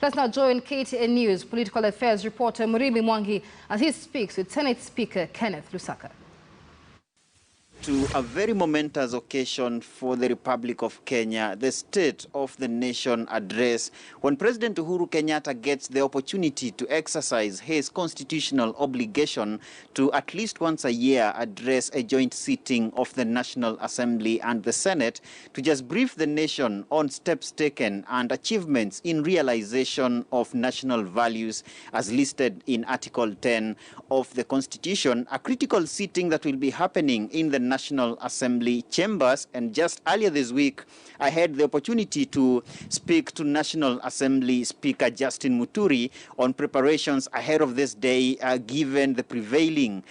Let's now join KTN News political affairs reporter Murimi Mwangi as he speaks with Senate Speaker Ken Lusaka. To a very momentous occasion for the Republic of Kenya, the State of the Nation address, when President Uhuru Kenyatta gets the opportunity to exercise his constitutional obligation to at least once a year address a joint sitting of the National Assembly and the Senate to just brief the nation on steps taken and achievements in realization of national values as listed in Article 10 of the Constitution, a critical sitting that will be happening in the National Assembly chambers. And just earlier this week, I had the opportunity to speak to National Assembly Speaker Justin Muturi on preparations ahead of this day, given the prevailing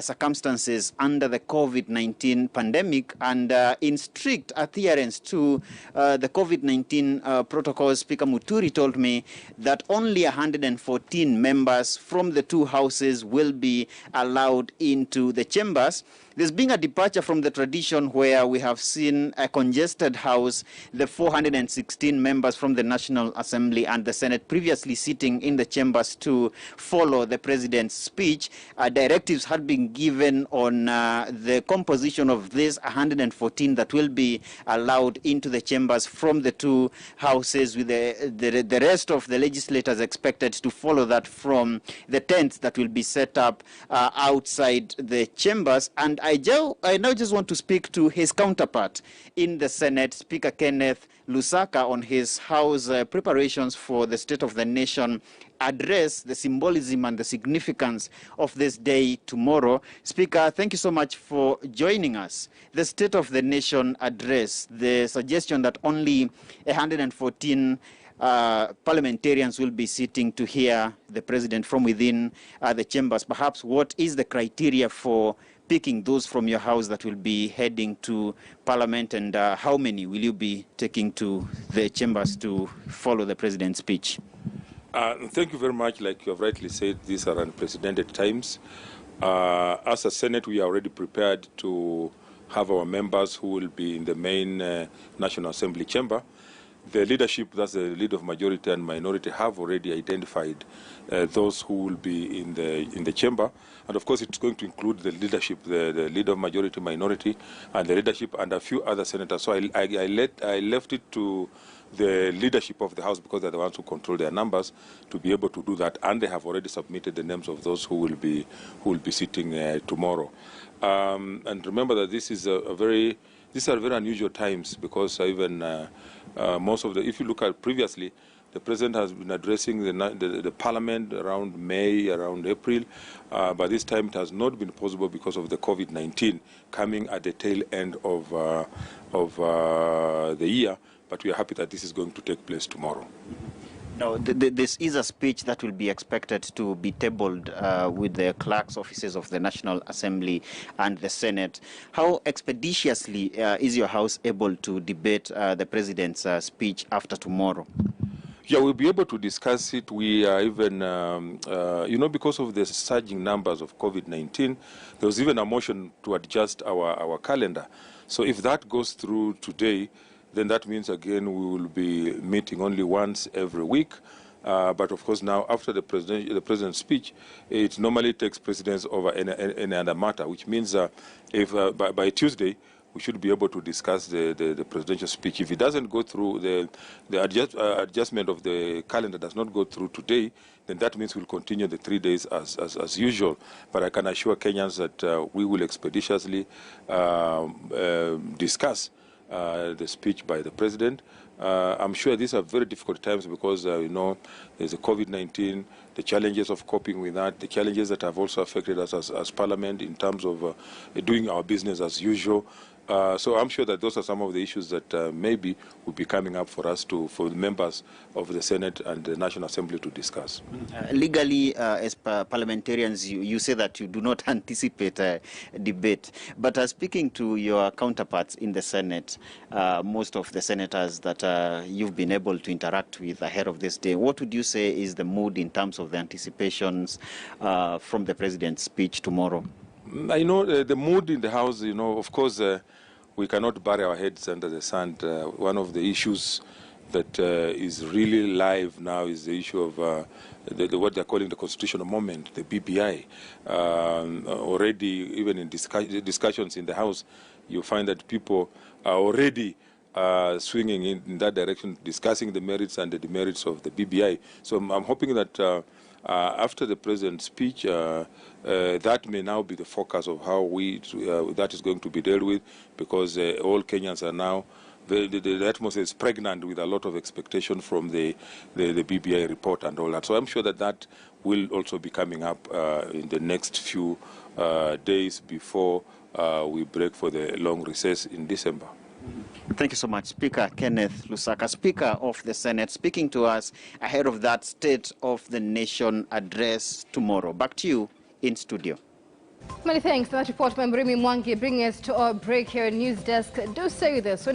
circumstances under the COVID-19 pandemic, and in strict adherence to the COVID-19 protocols. Speaker Muturi told me that only 114 members from the two houses will be allowed into the chambers. There's been a departure from the tradition where we have seen a congested house, the 416 members from the National Assembly and the Senate previously sitting in the chambers to follow the president's speech. Directives had been given on the composition of this 114 that will be allowed into the chambers from the two houses, with the rest of the legislators expected to follow that from the tents that will be set up outside the chambers. And I now just want to speak to his counterpart in the Senate, Speaker Ken Lusaka, on his House preparations for the State of the Nation address, the symbolism and the significance of this day tomorrow. Speaker, thank you so much for joining us. The State of the Nation address, the suggestion that only 114 parliamentarians will be sitting to hear the president from within the chambers. Perhaps what is the criteria for picking those from your house that will be heading to Parliament, and how many will you be taking to the chambers to follow the president's speech? Thank you very much. Like you have rightly said, these are unprecedented times. As a Senate, we are already prepared to have our members who will be in the main National Assembly chamber. The leadership, that's the lead of majority and minority, have already identified those who will be in the chamber, and of course it's going to include the leadership, the lead of majority, minority, and the leadership, and a few other senators. So I left it to the leadership of the House, because they're the ones who control their numbers, to be able to do that, and they have already submitted the names of those who will be sitting tomorrow. And remember that these are very unusual times, because even most of if you look at previously, the president has been addressing the parliament around May, around April, but this time it has not been possible because of the COVID-19 coming at the tail end of the year. But we are happy that this is going to take place tomorrow. Now, this is a speech that will be expected to be tabled with the clerk's offices of the National Assembly and the Senate. How expeditiously is your House able to debate the president's speech after tomorrow? Yeah, we'll be able to discuss it. We are even, because of the surging numbers of COVID-19, there was even a motion to adjust our calendar. So if that goes through today, then that means, again, we will be meeting only once every week. But of course, now after the president's speech, it normally takes precedence over any other matter, which means if by Tuesday, we should be able to discuss the presidential speech. If it doesn't go through, the adjustment of the calendar does not go through today, then that means we'll continue the 3 days as usual. But I can assure Kenyans that we will expeditiously discuss the speech by the president. I'm sure these are very difficult times because, there's a COVID-19, the challenges of coping with that, the challenges that have also affected us as Parliament in terms of doing our business as usual. So I'm sure that those are some of the issues that maybe will be coming up for us for the members of the Senate and the National Assembly to discuss. Legally, as parliamentarians, you say that you do not anticipate a debate. But speaking to your counterparts in the Senate, most of the senators that you've been able to interact with ahead of this day, what would you say is the mood in terms of the anticipations from the president's speech tomorrow? I know the mood in the House, of course, we cannot bury our heads under the sand. One of the issues that is really live now is the issue of what they're calling the constitutional moment, the BBI. Already, even in discussions in the House, you find that people are already swinging in that direction, discussing the merits and the demerits of the BBI. So I'm hoping that after the president's speech, that may now be the focus of how that is going to be dealt with, because all Kenyans are now, the atmosphere is pregnant with a lot of expectation from the BBI report and all that. So I'm sure that will also be coming up in the next few days before we break for the long recess in December. Thank you so much, Speaker Kenneth Lusaka, Speaker of the Senate, speaking to us ahead of that State of the Nation address tomorrow. Back to you in studio. Many thanks. That report by Murimi Mwangi bringing us to our break here at News Desk. Do say this.